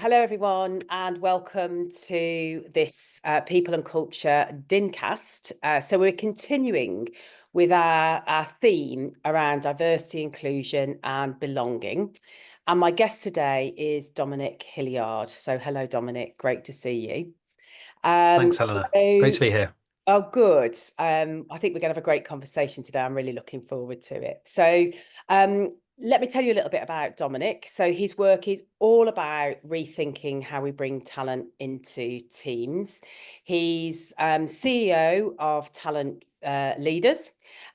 hello everyone, and welcome to this People and Culture DINCast. So we're continuing with our theme around diversity, inclusion and belonging. And my guest today is Dominic Hilleard. So hello, Dominic, great to see you. Thanks, Helena. Great to be here. Oh, good. I think we're going to have a great conversation today. I'm really looking forward to it. So let me tell you a little bit about Dominic. So his work is all about rethinking how we bring talent into teams. He's CEO of Talent Leaders,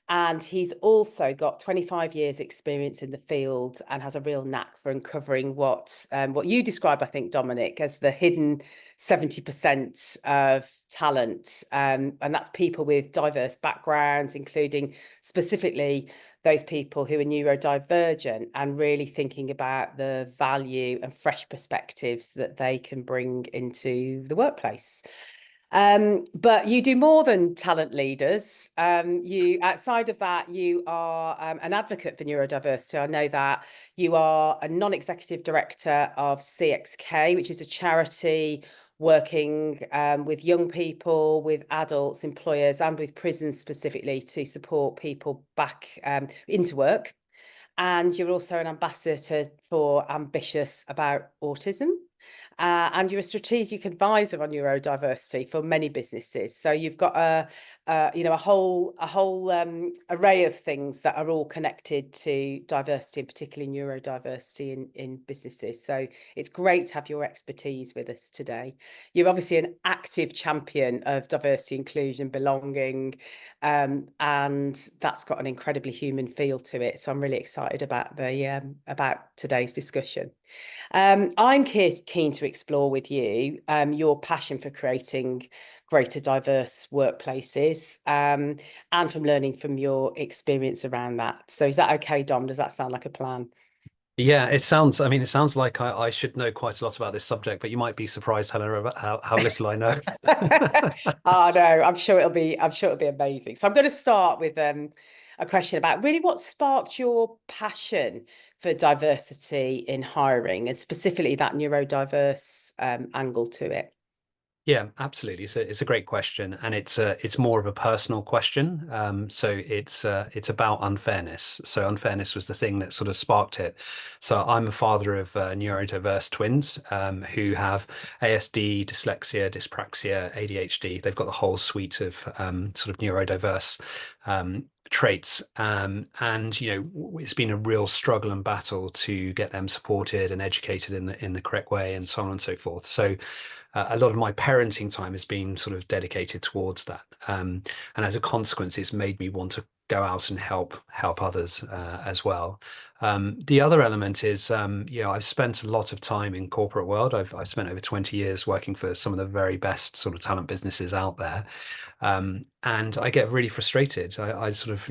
and he's also got 25 years experience in the field and has a real knack for uncovering what you describe, I think, Dominic, as the hidden 70% of talent. And that's people with diverse backgrounds, including specifically those people who are neurodivergent, and really thinking about the value and fresh perspectives that they can bring into the workplace. But you do more than Talent Leaders. Outside of that, you are an advocate for neurodiversity. I know that you are a non-executive director of CXK, which is a charity working with young people, with adults, employers, and with prisons specifically to support people back into work. And you're also an ambassador for Ambitious About Autism. And you're a strategic advisor on neurodiversity for many businesses. So you've got a whole array of things that are all connected to diversity, and particularly neurodiversity in businesses. So it's great to have your expertise with us today. You're obviously an active champion of diversity, inclusion, belonging, and that's got an incredibly human feel to it. So I'm really excited about about today's discussion. I'm keen to explore with you your passion for creating greater diverse workplaces, and from learning from your experience around that. So is that okay, Dom? Does that sound like a plan? Yeah, it sounds like I should know quite a lot about this subject, but you might be surprised, Helena, about how little I know. Oh no, I'm sure it'll be amazing. So I'm going to start with a question about really what sparked your passion for diversity in hiring, and specifically that neurodiverse angle to it. Yeah, absolutely. It's a great question, and it's more of a personal question. So it's about unfairness. So unfairness was the thing that sort of sparked it. So I'm a father of neurodiverse twins who have ASD, dyslexia, dyspraxia, ADHD. They've got the whole suite of sort of neurodiverse traits, and it's been a real struggle and battle to get them supported and educated in the correct way, and so on and so forth. So a lot of my parenting time has been sort of dedicated towards that, and as a consequence, it's made me want to go out and help others as well. The other element is, I've spent a lot of time in corporate world. I've spent over 20 years working for some of the very best sort of talent businesses out there. And I get really frustrated. I sort of,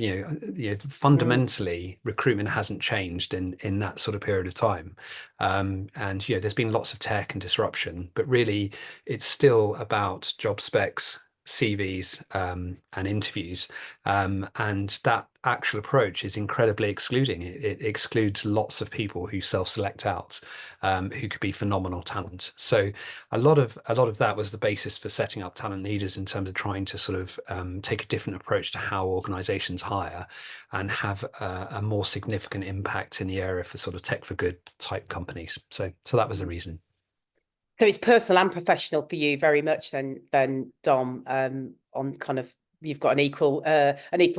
fundamentally, recruitment hasn't changed in that sort of period of time. And, there's been lots of tech and disruption, but really it's still about job specs, CVs, and interviews. And that actual approach is incredibly excluding. It excludes lots of people who self-select out, who could be phenomenal talent. So a lot of that was the basis for setting up Talent Leaders, in terms of trying to sort of take a different approach to how organizations hire and have a more significant impact in the area for sort of tech for good type companies. So that was the reason. So it's personal and professional for you very much then Dom, on kind of, you've got an equal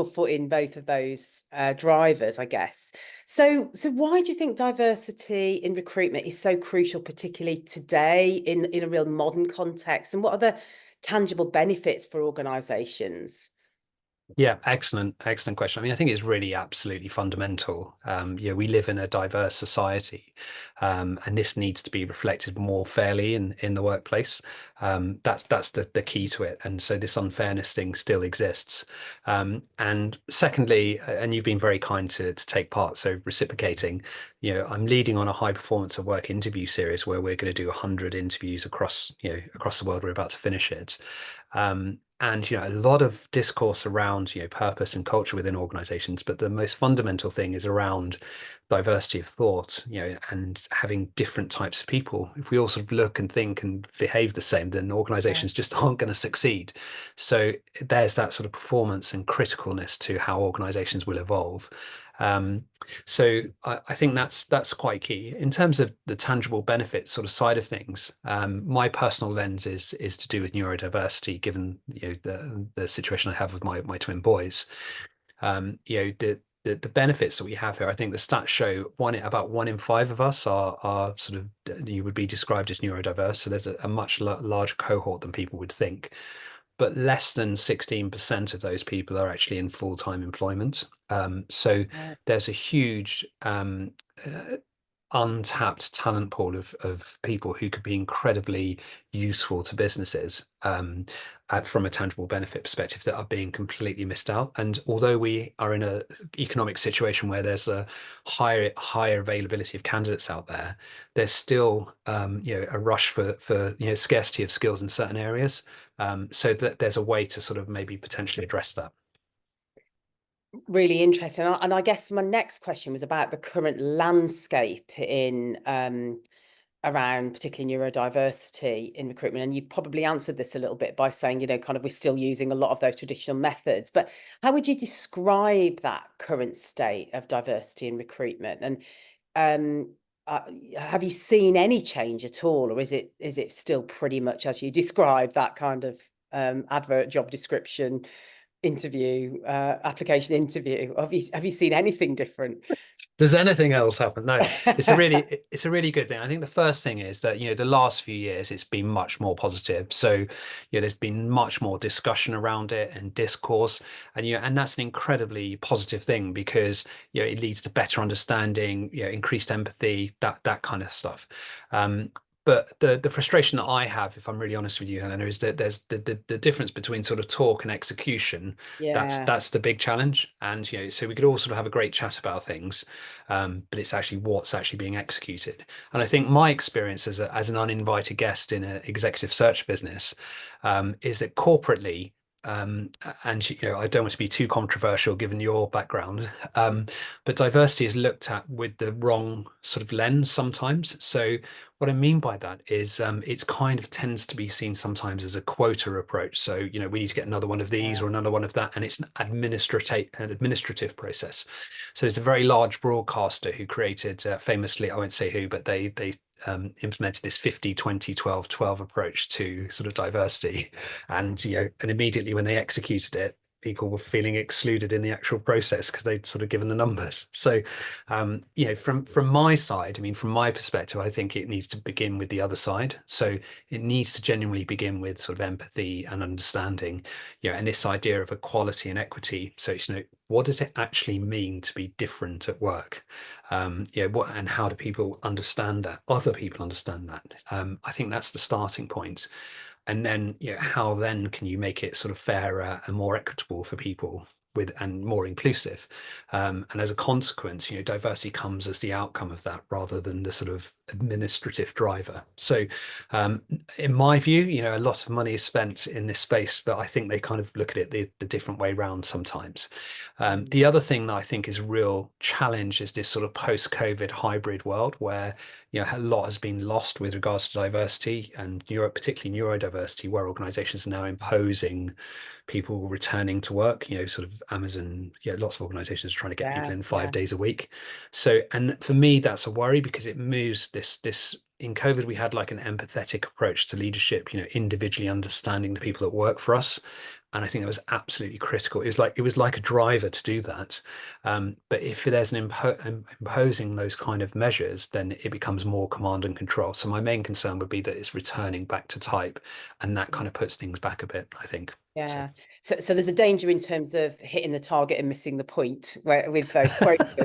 foot in both of those drivers, I guess. So why do you think diversity in recruitment is so crucial, particularly today in a real modern context? And what are the tangible benefits for organizations? Yeah, excellent question. I mean, I think it's really absolutely fundamental. We live in a diverse society, and this needs to be reflected more fairly in the workplace. That's the key to it. And so this unfairness thing still exists. And secondly, and you've been very kind to take part, so reciprocating. I'm leading on a high performance at work interview series where we're going to do 100 interviews across the world. We're about to finish it. And a lot of discourse around purpose and culture within organizations, but the most fundamental thing is around diversity of thought, and having different types of people. If we all sort of look and think and behave the same, then Yeah. organizations just aren't going to succeed. So there's that sort of performance and criticalness to how organizations will evolve. Um, so I think that's quite key in terms of the tangible benefits sort of side of things. My personal lens is to do with neurodiversity, given the situation I have with my twin boys. The benefits that we have here, I think the stats show about 1 in 5 of us are sort of, you would be described as neurodiverse. So there's a much larger cohort than people would think, but less than 16% of those people are actually in full-time employment. So Right. there's a huge untapped talent pool of people who could be incredibly useful to businesses, from a tangible benefit perspective, that are being completely missed out. And although we are in a economic situation where there's a higher availability of candidates out there, there's still a rush for scarcity of skills in certain areas. So that there's a way to sort of maybe potentially address that. Really interesting. And I guess my next question was about the current landscape in around particularly neurodiversity in recruitment. And you've probably answered this a little bit by saying, kind of we're still using a lot of those traditional methods. But how would you describe that current state of diversity in recruitment? And have you seen any change at all, or is it still pretty much as you describe, that kind of advert, job description, interview, application interview? Have you seen anything different? Does anything else happen? No, it's a really good thing. I think the first thing is that, the last few years it's been much more positive. So, there's been much more discussion around it and discourse, and that's an incredibly positive thing, because, it leads to better understanding, increased empathy, that kind of stuff. But the frustration that I have, if I'm really honest with you, Helena, is that there's the difference between sort of talk and execution. That's Yeah, that's the big challenge. And so we could all sort of have a great chat about things, but it's actually what's actually being executed. And I think my experience as an uninvited guest in an executive search business, is that corporately, and I don't want to be too controversial given your background, but diversity is looked at with the wrong sort of lens sometimes. So what I mean by that is, it's kind of tends to be seen sometimes as a quota approach. So, we need to get another one of these yeah, or another one of that, and it's an administrative process. So there's a very large broadcaster who created, famously, I won't say who, but they implemented this 50-20-12-12 approach to sort of diversity. And and immediately when they executed it, people were feeling excluded in the actual process because they'd sort of given the numbers. So, from my side, I mean, from my perspective, I think it needs to begin with the other side. So it needs to genuinely begin with sort of empathy and understanding, and this idea of equality and equity. So, what does it actually mean to be different at work? What and how do people understand that? Other people understand that. I think that's the starting point. And then, how then can you make it sort of fairer and more equitable for people, and more inclusive? And as a consequence, diversity comes as the outcome of that rather than the sort of administrative driver. So, in my view, a lot of money is spent in this space, but I think they kind of look at it the different way around sometimes. The other thing that I think is a real challenge is this sort of post-COVID hybrid world where, a lot has been lost with regards to diversity and particularly neurodiversity, where organizations are now imposing people returning to work, sort of Amazon, lots of organizations are trying to get people yeah, in five yeah, days a week. So, and for me, that's a worry, because it moves this in COVID, we had like an empathetic approach to leadership, individually understanding the people that work for us. And I think that was absolutely critical. It was like a driver to do that. But if there's an imposing those kind of measures, then it becomes more command and control. So my main concern would be that it's returning back to type, and that kind of puts things back a bit, I think. So. yeah. So there's a danger in terms of hitting the target and missing the point with those quotas.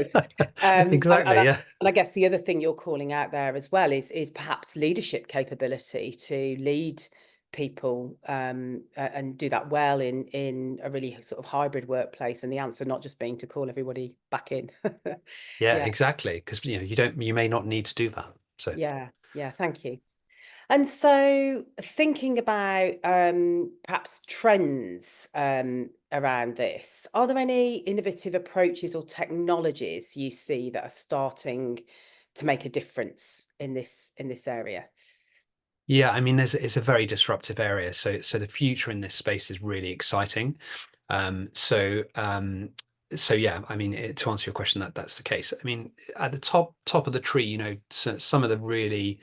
Exactly, yeah. And I guess the other thing you're calling out there as well is perhaps leadership capability to lead people, and do that well in a really sort of hybrid workplace. And the answer not just being to call everybody back in. Yeah, Yeah, exactly. Because you may not need to do that. So. yeah, yeah. Thank you. And so thinking about perhaps trends around this, are there any innovative approaches or technologies you see that are starting to make a difference in this area? Yeah, I mean, it's a very disruptive area. So the future in this space is really exciting. Um, so um, so yeah, I mean, to answer your question, that's the case. I mean, at the top of the tree, some of the really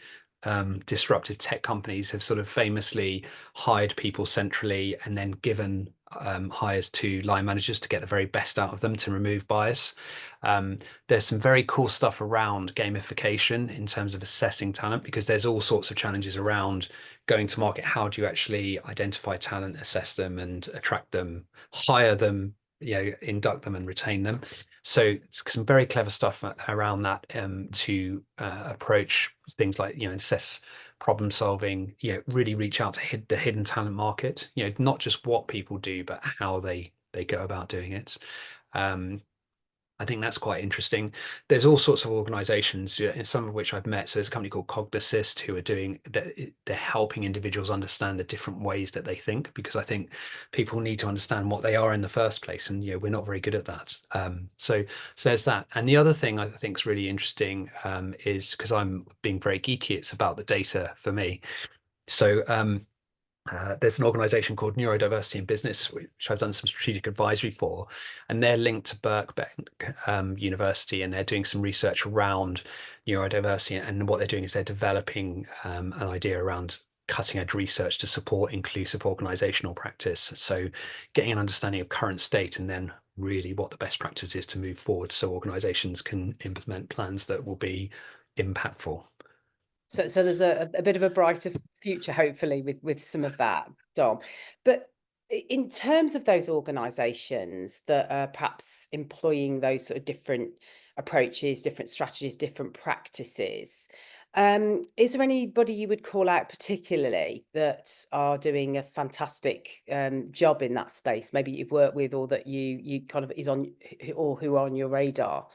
disruptive tech companies have sort of famously hired people centrally and then given hires to line managers to get the very best out of them to remove bias. Um, there's some very cool stuff around gamification in terms of assessing talent because there's all sorts of challenges around going to market. How do you actually identify talent, assess them, and attract them, hire them, induct them and retain them? So it's some very clever stuff around that to approach things like, assess problem solving, really reach out to the hidden talent market, not just what people do, but how they go about doing it. Um, I think that's quite interesting. There's all sorts of organizations, in some of which I've met. So there's a company called Cognosist who are doing that. They're helping individuals understand the different ways that they think, because I think people need to understand what they are in the first place. And, we're not very good at that. So there's that. And the other thing I think is really interesting is because I'm being very geeky, it's about the data for me. So there's an organization called Neurodiversity in Business, which I've done some strategic advisory for, and they're linked to Birkbeck University, and they're doing some research around neurodiversity. And what they're doing is they're developing an idea around cutting edge research to support inclusive organizational practice. So getting an understanding of current state and then really what the best practice is to move forward so organizations can implement plans that will be impactful. So there's a bit of a brighter future, hopefully, with some of that, Dom. But in terms of those organisations that are perhaps employing those sort of different approaches, different strategies, different practices, is there anybody you would call out particularly that are doing a fantastic job in that space? Maybe you've worked with, or that you kind of is on, or who are on your radar?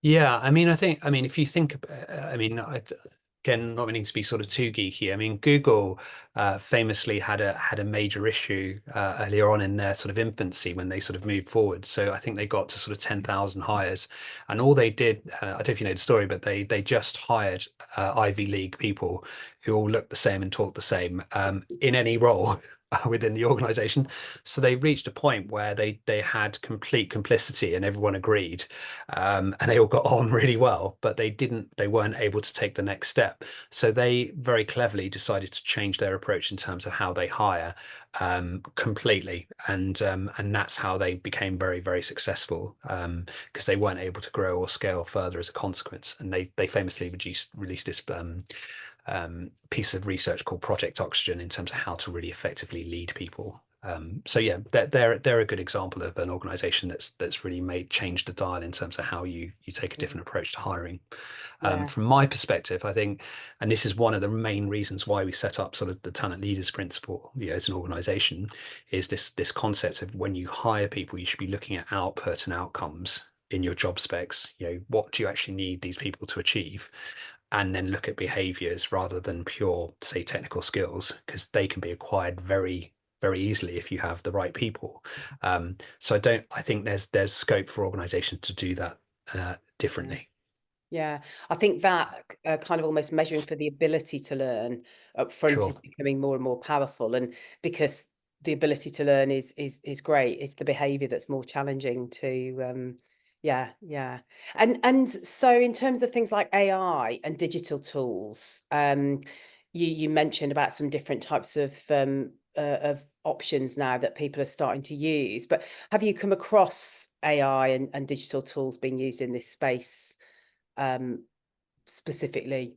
Yeah, I mean, if you think, again, not meaning to be sort of too geeky. I mean, Google famously had a major issue earlier on in their sort of infancy when they sort of moved forward. So I think they got to sort of 10,000 hires, and all they did, I don't know if you know the story, but they just hired Ivy League people who all looked the same and talked the same in any role. Within the organization, so they reached a point where they had complete complicity and everyone agreed, and they all got on really well, but they weren't able to take the next step. So they very cleverly decided to change their approach in terms of how they hire completely, and that's how they became very, very successful, because they weren't able to grow or scale further as a consequence. And they famously released this piece of research called Project Oxygen in terms of how to really effectively lead people. So yeah, they're a good example of an organization that's really changed the dial in terms of how you take a different approach to hiring. Yeah. From my perspective, I think, and this is one of the main reasons why we set up sort of the talent leaders principle, as an organization, is this concept of when you hire people, you should be looking at output and outcomes in your job specs. What do you actually need these people to achieve? And then look at behaviors rather than pure, say, technical skills, because they can be acquired very, very easily if you have the right people. So I think there's scope for organizations to do that differently. Yeah, I think that kind of almost measuring for the ability to learn up front is Sure. becoming more and more powerful. And because the ability to learn is great, it's the behavior that's more challenging to yeah, yeah. And so in terms of things like AI and digital tools, you mentioned about some different types of options now that people are starting to use. But have you come across AI and digital tools being used in this space? um, specifically.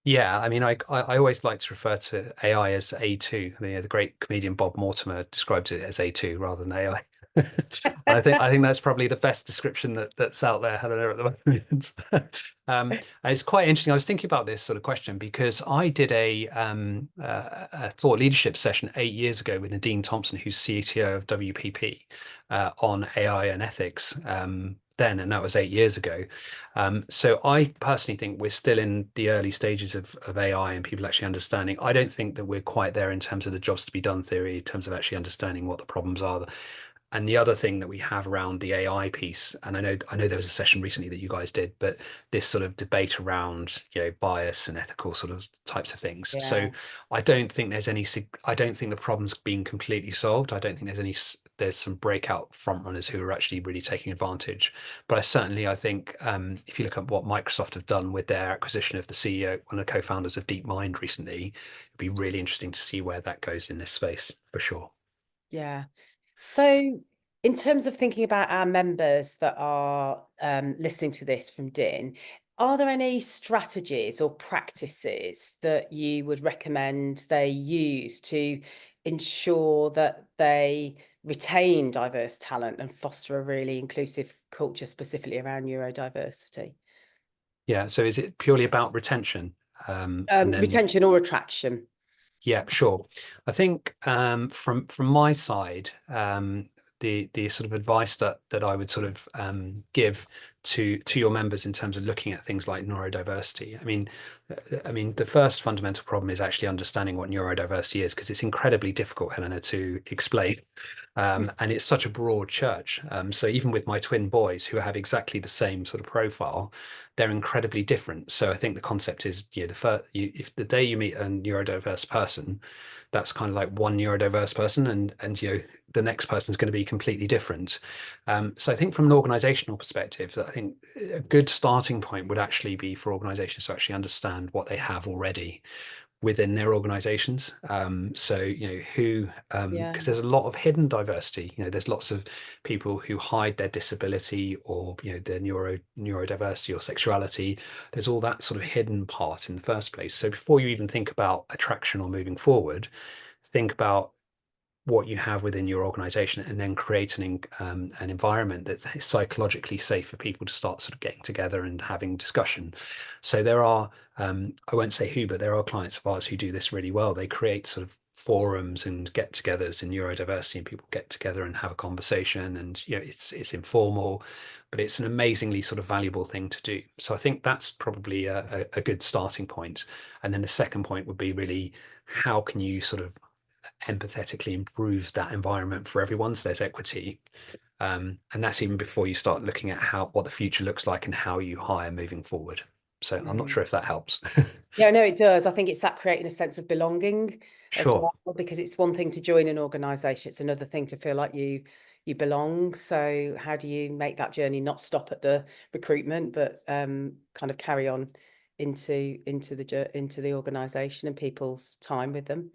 Yeah, I mean, I always like to refer to AI as A2. The great comedian Bob Mortimer described it as A2 rather than AI. I think that's probably the best description that's out there. I don't know at the moment. And it's quite interesting. I was thinking about this sort of question because I did a thought leadership session 8 years ago with Nadine Thompson, who's CTO of WPP, on AI and ethics. then, and that was 8 years ago. So I personally think we're still in the early stages of AI and people actually understanding. I don't think that we're quite there in terms of the jobs to be done theory, in terms of actually understanding what the problems are. And the other thing that we have around the AI piece, and I know there was a session recently that you guys did, but this sort of debate around, bias and ethical sort of types of things. So Yeah. I don't think there's any, I don't think the problem's been completely solved. I don't think there's some breakout front runners who are actually really taking advantage. But I think if you look at what Microsoft have done with their acquisition of the CEO, one of the co-founders of DeepMind recently, it'd be really interesting to see where that goes in this space for sure. Yeah. So, in terms of thinking about our members that are listening to this from DIN, are there any strategies or practices that you would recommend they use to ensure that they retain diverse talent and foster a really inclusive culture, specifically around neurodiversity? Yeah. So is it purely about retention? And then, Retention or attraction? yeah, sure. I think from my side, the sort of advice that I would sort of give to your members in terms of looking at things like neurodiversity. I mean, the first fundamental problem is actually understanding what neurodiversity is, because it's incredibly difficult, Helena, to explain. And it's such a broad church. So even with my twin boys who have exactly the same sort of profile, they're incredibly different. So I think the concept is, if the day you meet a neurodiverse person, that's kind of like one neurodiverse person, and the next person is going to be completely different. So I think from an organizational perspective, I think a good starting point would actually be for organizations to actually understand what they have already within their organizations. So, who, Yeah. because there's a lot of hidden diversity. There's lots of people who hide their disability, or, their neurodiversity or sexuality. There's all that sort of hidden part in the first place. So before you even think about attraction or moving forward, think about what you have within your organization, and then create an environment that's psychologically safe for people to start sort of getting together and having discussion. So there are, I won't say who, but there are clients of ours who do this really well. They create sort of forums and get-togethers in neurodiversity, and people get together and have a conversation, and it's informal, but it's an amazingly sort of valuable thing to do. So I think that's probably a good starting point. And then the second point would be really, how can you sort of empathetically improve that environment for everyone so there's equity, and that's even before you start looking at what the future looks like and how you hire moving forward. So I'm not Mm. sure if that helps. Yeah, no, it does. I think it's that creating a sense of belonging as Sure. well, because it's one thing to join an organization, it's another thing to feel like you belong. So how do you make that journey not stop at the recruitment, but kind of carry on into the organization and people's time with them?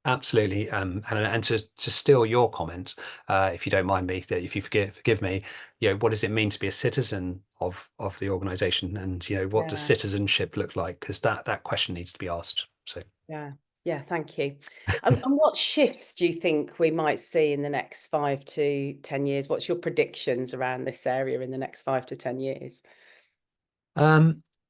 Absolutely. And to steal your comment, if you don't mind me, if you forgive me, what does it mean to be a citizen of the organization, and what does Yeah, citizenship look like? Because that question needs to be asked. So. yeah, yeah. Thank you. And what shifts do you think we might see in the next 5 to 10 years? What's your predictions around this area in the next 5 to 10 years?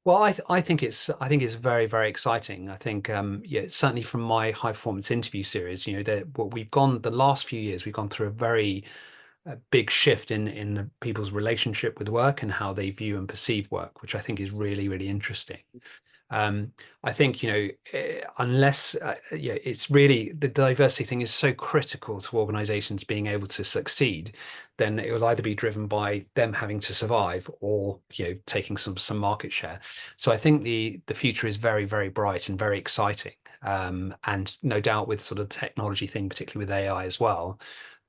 Well, I think it's very, very exciting. I think, yeah, certainly from my high performance interview series, that what we've gone the last few years, we've gone through a very big shift in the people's relationship with work and how they view and perceive work, which I think is really, really interesting. I think, unless, yeah, it's really, the diversity thing is so critical to organizations being able to succeed, then it will either be driven by them having to survive, or, taking some market share. So I think the future is very, very bright and very exciting. And no doubt with sort of technology thing, particularly with AI as well,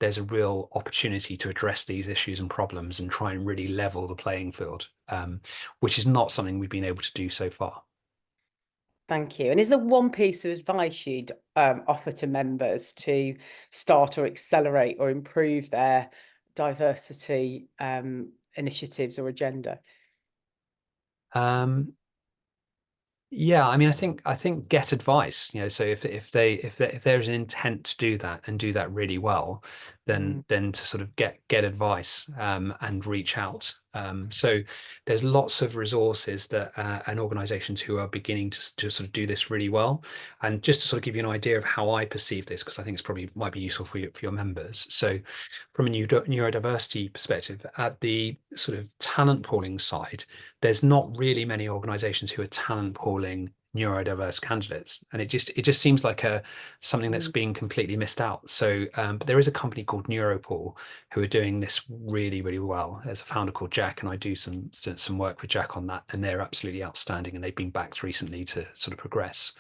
there's a real opportunity to address these issues and problems and try and really level the playing field, which is not something we've been able to do so far. Thank you. And is there one piece of advice you'd offer to members to start or accelerate or improve their diversity initiatives or agenda? Um, yeah, I think get advice. So if there's an intent to do that and do that really well, Mm, then to sort of get advice, and reach out. So there's lots of resources that and organizations who are beginning to sort of do this really well. And just to sort of give you an idea of how I perceive this, because I think it's probably might be useful for your members. So from a neurodiversity perspective, at the sort of talent pooling side, there's not really many organizations who are talent pooling neurodiverse candidates, and it just seems like something that's being completely missed out. So but there is a company called Neuropool who are doing this really, really well. There's a founder called Jack, and I do some work with Jack on that, and they're absolutely outstanding, and they've been backed recently to sort of progress.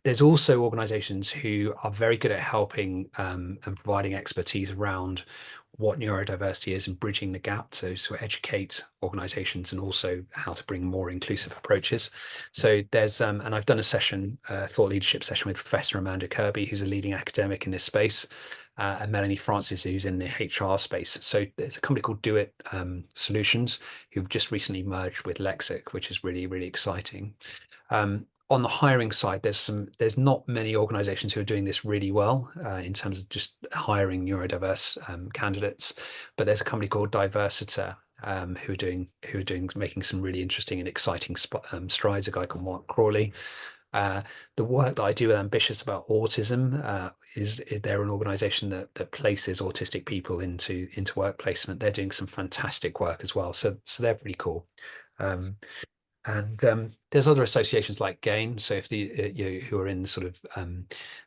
There's also organizations who are very good at helping and providing expertise around what neurodiversity is and bridging the gap to educate organizations, and also how to bring more inclusive approaches. So there's and I've done a session, thought leadership session, with Professor Amanda Kirby, who's a leading academic in this space, and Melanie Francis, who's in the HR space. So there's a company called Do It Solutions, who've just recently merged with Lexic, which is really, really exciting. On the hiring side, there's not many organizations who are doing this really well in terms of just hiring neurodiverse candidates, but there's a company called Diversita who are doing making some really interesting and exciting strides. A guy called Mark Crawley. The work that I do with Ambitious about autism is they're an organization that places autistic people into work placement. They're doing some fantastic work as well, so they're pretty cool. And there's other associations like GAIN. So if who are in sort of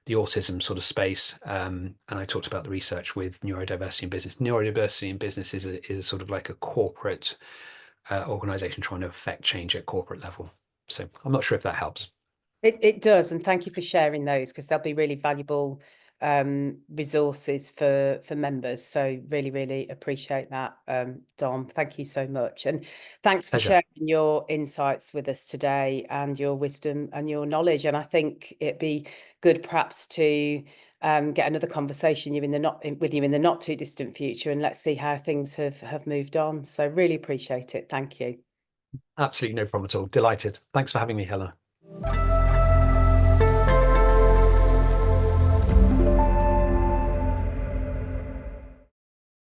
the autism sort of space, and I talked about the research with neurodiversity in business. Neurodiversity in business is a sort of like a corporate organization trying to affect change at corporate level. So I'm not sure if that helps. It does, and thank you for sharing those, because they'll be really valuable resources for members. So really appreciate that, Dom. Thank you so much, and thanks for Pleasure. sharing your insights with us today, and your wisdom and your knowledge. And I think it'd be good perhaps to get another conversation with you in the not too distant future, and let's see how things have moved on. So really appreciate it. Thank you. Absolutely no problem at all. Delighted. Thanks for having me, Helen.